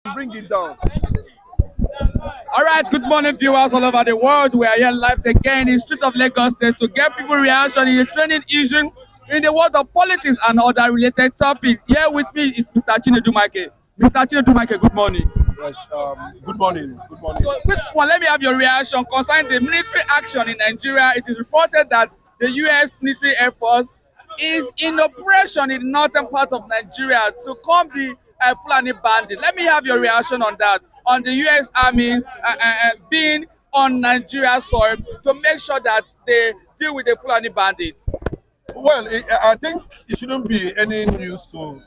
Bring it down. All right, good morning, viewers all over the world. We are here live again in street of Lagos State to get people reaction in the trending issue in the world of politics and other related topics. Here with me is Mr. Chinedumake. Mr. Chinedumake, good morning. Yes, good morning. Good morning. So, quick one, let me have your reaction concerning the military action in Nigeria. It is reported that the U.S. military air force is in operation in the northern part of Nigeria to comb the Fulani bandits. Let me have your reaction on that, on the U.S. Army being on Nigeria soil to make sure that they deal with the Fulani bandits. Well, I think it shouldn't be any news to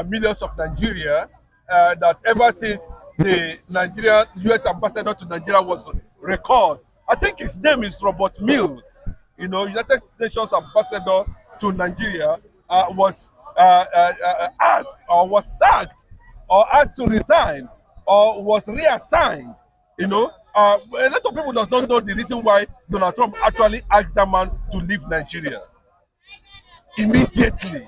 millions of Nigeria that ever since the Nigeria U.S. ambassador to Nigeria was recalled, I think his name is Robert Mills. You know, United Nations ambassador to Nigeria was asked or was sacked or asked to resign or was reassigned. You know, a lot of people does not know the reason why Donald Trump actually asked that man to leave Nigeria immediately.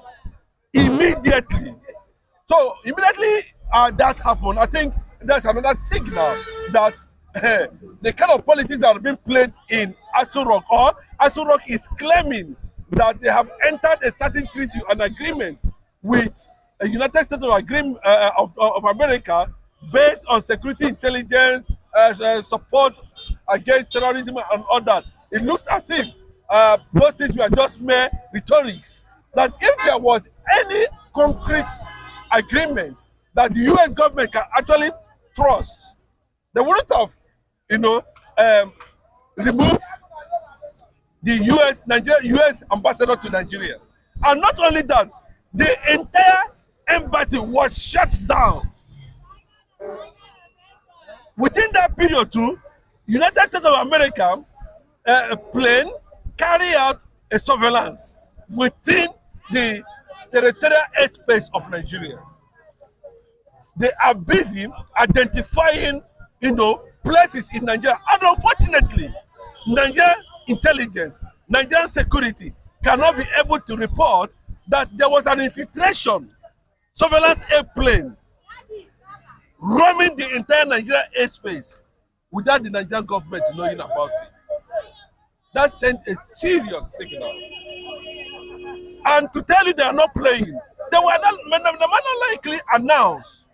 So immediately that happened, I think that's another signal that the kind of politics that are being played in Aso Rock, or Aso Rock is claiming that they have entered a certain treaty, an agreement with the United States of America based on security intelligence, support against terrorism and all that. It looks as if those things were just mere rhetorics. That if there was any concrete agreement that the U.S. government can actually trust, they wouldn't have, removed the U.S. ambassador to Nigeria. And not only that, the entire embassy was shut down. Within that period too, United States of America plane carry out a surveillance within the territorial airspace of Nigeria. They are busy identifying, places in Nigeria. And unfortunately, Nigerian intelligence, Nigerian security cannot be able to report that there was an infiltration surveillance airplane roaming the entire Nigerian airspace without the Nigerian government knowing about it. That sent a serious signal. And to tell you they are not playing, they not likely announced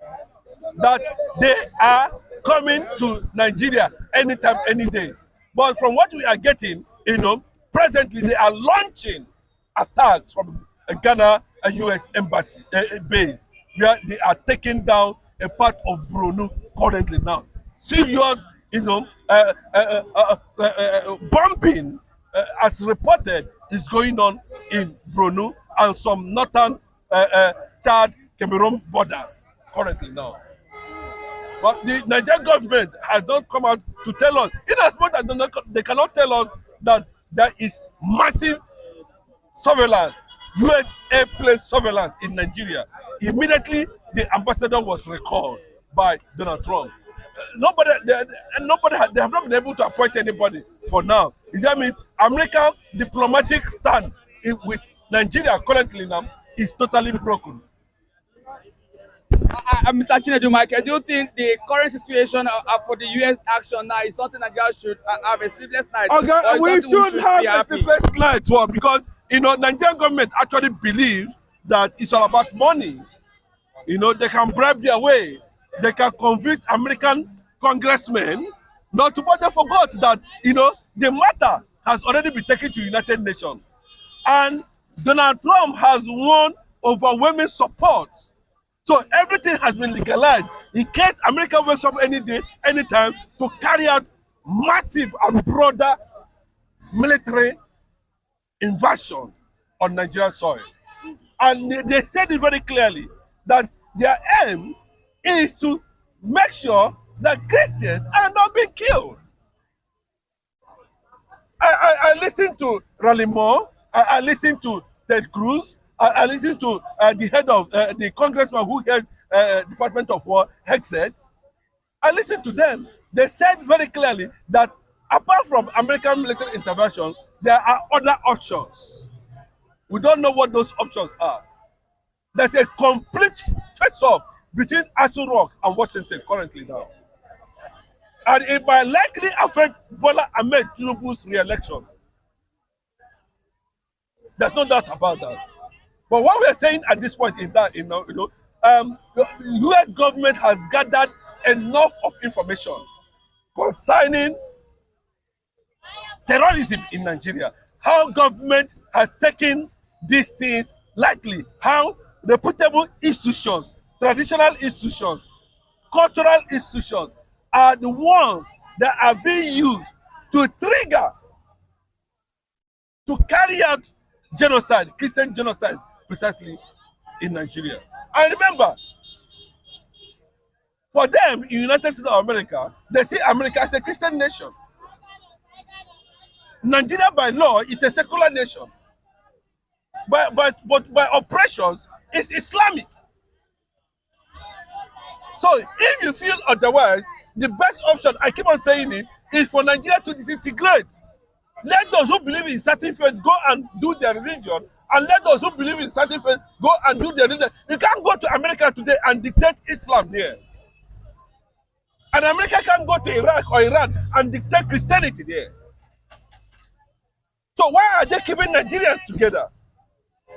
that they are coming to Nigeria anytime, any day. But from what we are getting, presently they are launching attacks from Ghana and US embassy base, where they are taking down a part of Brunei currently now. Serious, bombing, as reported, is going on in Brunei and some northern Chad Cameroon borders currently now. But the Nigerian government has not come out to tell us, in as much as they cannot tell us that there is massive surveillance, US airplane surveillance in Nigeria. Immediately, the ambassador was recalled by Donald Trump. They have not been able to appoint anybody for now. That means American diplomatic stand with Nigeria currently now is totally broken. Mr. Chinedumake, do you think the current situation for the U.S. action now is something Nigeria should have a sleepless night? Okay, we should have a sleepless night too, because Nigerian government actually believes that it's all about money. They can bribe their way. They can convince American congressmen not to, but they forgot that the matter has already been taken to United Nations, and Donald Trump has won overwhelming support. So everything has been legalized in case America wakes up any day, anytime to carry out massive and broader military invasion on Nigerian soil. And they said it very clearly that their aim is to make sure that Christians are not being killed. I listened to Raleigh Moore, I listened to Ted Cruz, I listened to the head of the congressman who heads Department of War, Hexet. I listened to them. They said very clearly that apart from American military intervention, there are other options. We don't know what those options are. There's a complete face-off between Aso Rock and Washington currently now. And it might likely affect Bola Ahmed Tinubu's re-election. There's no doubt about that. But what we're saying at this point is that, the US government has gathered enough of information concerning terrorism in Nigeria, how government has taken these things lightly, how reputable institutions, traditional institutions, cultural institutions are the ones that are being used to trigger, to carry out genocide, Christian genocide, precisely in Nigeria. And remember, for them in United States of America, they see America as a Christian nation. Nigeria by law is a secular nation. But by oppressions, it's Islamic. So if you feel otherwise, the best option, I keep on saying it, is for Nigeria to disintegrate. Let those who believe in certain faith go and do their religion, and let those who believe in certain faith go and do their religion. You can't go to America today and dictate Islam here. And America can't go to Iraq or Iran and dictate Christianity there. So why are they keeping Nigerians together?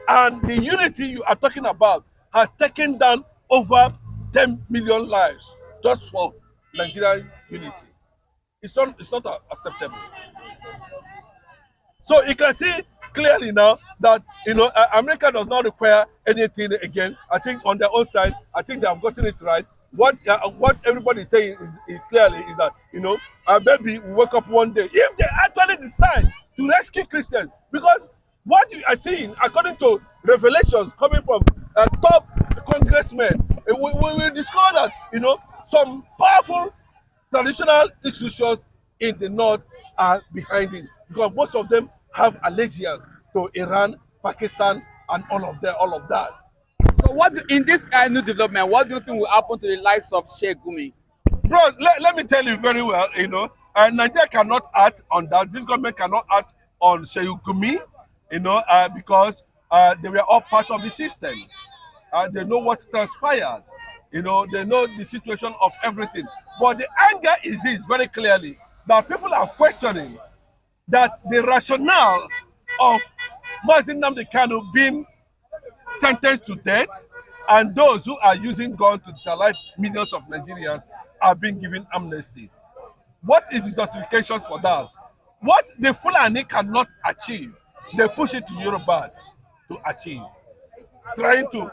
And the unity you are talking about has taken down over 10 million lives just for Nigerian unity. It's not acceptable. So you can see clearly now that America does not require anything again. I think on their own side, I think they have gotten it right. What everybody is saying is clearly is that maybe we wake up one day if they actually decide to rescue Christians, because what you are seeing, according to revelations coming from top congressmen, we discover that some powerful traditional institutions in the north are behind it, because most of them have allegiance to Iran, Pakistan, and all of that. So what in this new development, what do you think will happen to the likes of Sheikh Gumi? Bro, let me tell you very well, Nigeria cannot act on that. This government cannot act on Sheikh Gumi, because they were all part of the system. They know what transpired. They know the situation of everything. But the anger is this very clearly, that people are questioning that the rationale of Mazi Nnamdi Kanu being sentenced to death and those who are using guns to disalive millions of Nigerians are being given amnesty. What is the justification for that? What the Fulani cannot achieve, they push it to Yorubas to achieve, trying to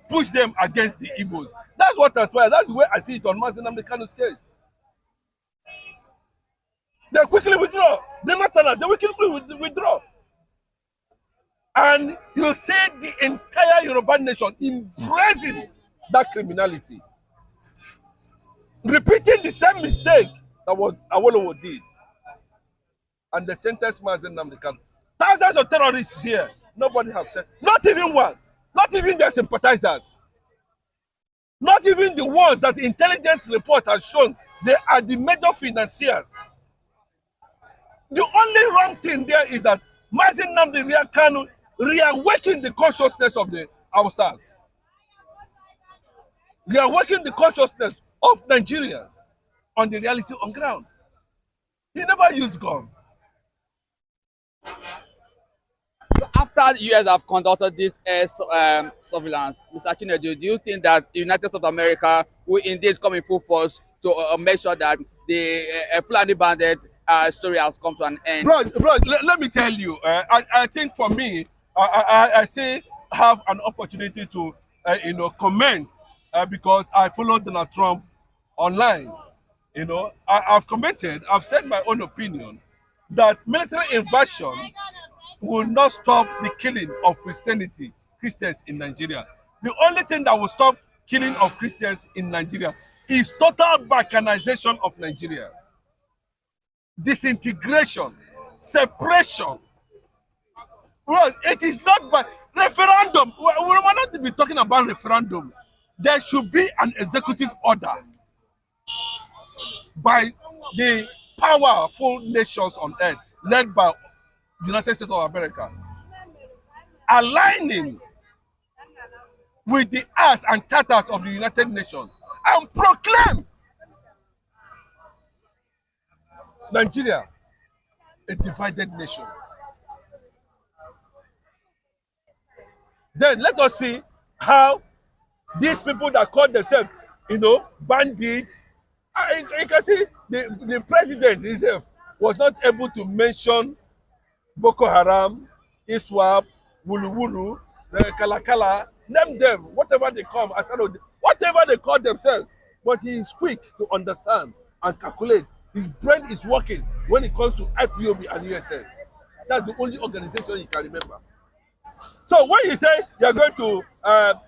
push them against the Igbos. That's what transpired. That's the way I see it on Mazi Nnamdi Kanu's case. They quickly withdraw. They quickly withdraw. And you see the entire Yoruba nation embracing that criminality, repeating the same mistake that was Awolowo did. And the sentence Mazi Nnamdi Kanu. Thousands of terrorists there. Nobody have said, not even one, not even their sympathizers, not even the ones that the intelligence report has shown they are the major financiers. The only wrong thing there is that Mazi Nnamdi Kanu reawaken the consciousness of the Hausas, reawaken the consciousness of Nigerians on the reality on ground. He never used gun. So after the US have conducted this air surveillance, Mr. Chinedu, do you think that the United States of America will indeed come in full force to make sure that the Fulani bandit story has come to an end? Bro, let me tell you, I think for me, I say have an opportunity to comment because I follow Donald Trump online. I've commented, I've said my own opinion that military invasion will not stop the killing of Christians in Nigeria. The only thing that will stop killing of Christians in Nigeria is total balkanization of Nigeria, disintegration, separation. Well, it is not by referendum. We're not be talking about referendum. There should be an executive order by the powerful nations on earth, led by the United States of America, aligning with the acts and charters of the United Nations and proclaim Nigeria a divided nation. Then let us see how these people that call themselves, bandits, you can see the president himself was not able to mention Boko Haram, ISWAP, Wulu Wulu, Kalakala, name them, whatever they come, whatever they call themselves. But he is quick to understand and calculate. His brain is working when it comes to IPOB and USN. That's the only organization he can remember. So when you say you're going to have,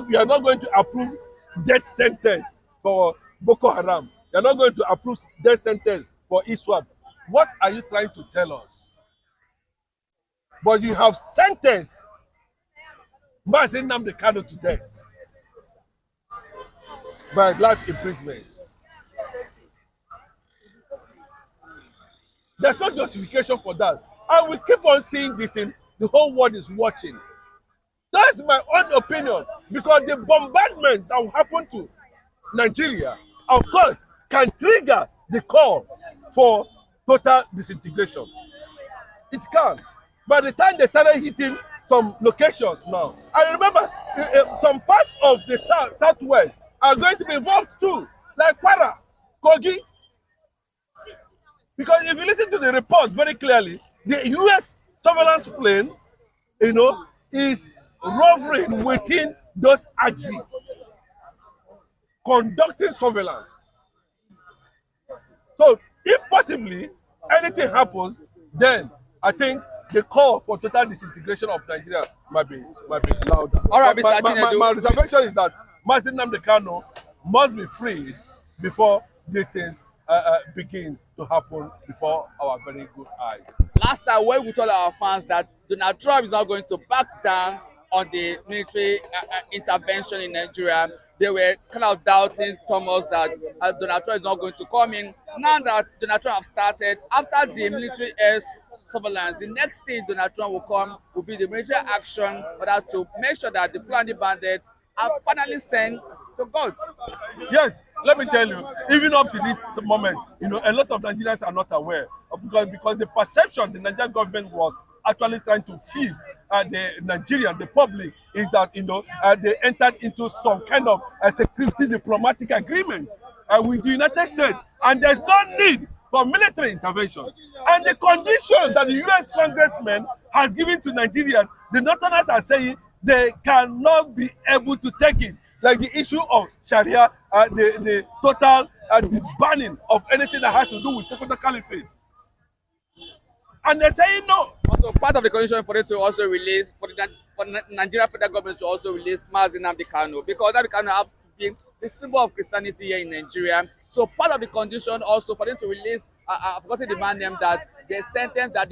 you are not going to approve death sentence for Boko Haram. You're not going to approve death sentence for ISWAP. What are you trying to tell us? But you have sentenced Mazi Nnamdi Kanu to death by life imprisonment. There's no justification for that. And we keep on seeing this in the whole world is watching. That's my own opinion, because the bombardment that will happen to Nigeria, of course, can trigger the call for total disintegration. It can. By the time they started hitting some locations now, I remember some parts of the southwest are going to be involved too, like Kwara, Kogi. Because if you listen to the report very clearly, the US surveillance plane, is rovering within those axes, conducting surveillance. So if possibly anything happens, then I think the call for total disintegration of Nigeria might be louder. All right, But Mr. Chinedu. my reservation is that Mazi Nnamdi Kanu must be freed before these things begin to happen before our very good eyes. Last time when we told our fans that Donald Trump is not going to back down on the military intervention in Nigeria, they were kind of doubting Thomas that Donald Trump is not going to come in. Now that Donald Trump have started, after the military air surveillance, the next thing Donald Trump will come will be the military action, but to make sure that the Fulani bandits are finally sent to God. Yes, let me tell you, even up to this moment, a lot of Nigerians are not aware because the perception the Nigerian government was actually trying to feed the public is that they entered into some kind of security diplomatic agreement with the United States, and there's no need for military intervention. And the conditions that the US congressman has given to Nigerians, the Northerners are saying they cannot be able to take it. Like the issue of Sharia, the total disbanning of anything that has to do with secular caliphate. And they're saying no. Also, part of the condition for it to also release, for Nigeria federal government to also release Mazi Nnamdi Kanu, because Nnamdi Kanu have to be the symbol of Christianity here in Nigeria. So part of the condition also for them to release, I've forgotten the man name, that they sentenced that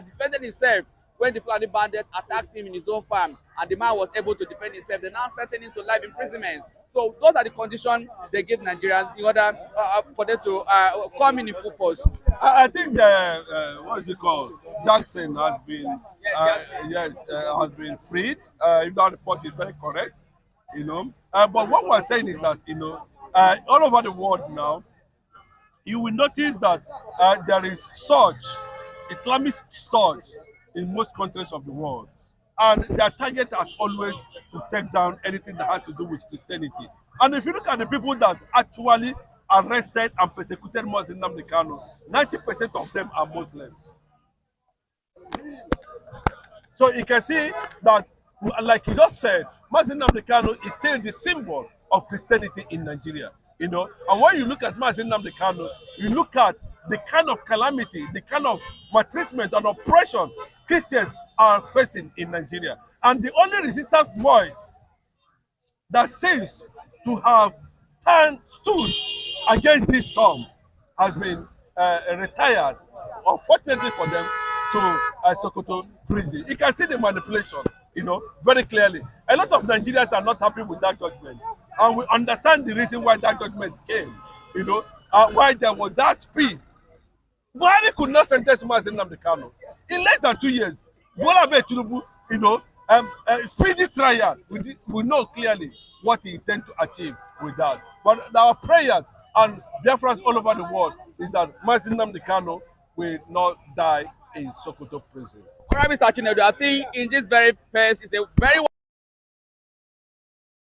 defended himself when the Fulani bandit attacked him in his own farm, and the man was able to defend himself. They now sentenced him to life imprisonment. So those are the conditions they give Nigerians in order for them to come in full force. I think what is it called? Jackson has been has been freed. If that report is very correct, But what we're saying is that all over the world now, you will notice that there is surge, Islamic surge in most countries of the world. And their target has always to take down anything that has to do with Christianity. And if you look at the people that actually arrested and persecuted Mazi Nnamdi Kanu, 90% of them are Muslims. So you can see that, like you just said, Mazi Nnamdi Kanu is still the symbol of Christianity in Nigeria. And when you look at Mazi Nnamdi Kanu, you look at the kind of calamity, the kind of maltreatment and oppression Christians are facing in Nigeria. And the only resistant voice that seems to have stood against this storm has been retired, unfortunately for them, to Sokoto prison. You can see the manipulation, very clearly. A lot of Nigerians are not happy with that judgment. And we understand the reason why that judgment came, why there was that speed. Buhari could not sentence Mazi Nnamdi Kanu. In less than 2 years, Bola Ahmed Tinubu speedy trial. We know clearly what he intends to achieve with that. But our prayers and Biafrans all over the world is that Mazi Nnamdi Kanu will not die in Sokoto prison. All right, Mr. Chinedu, I think in this very place is a very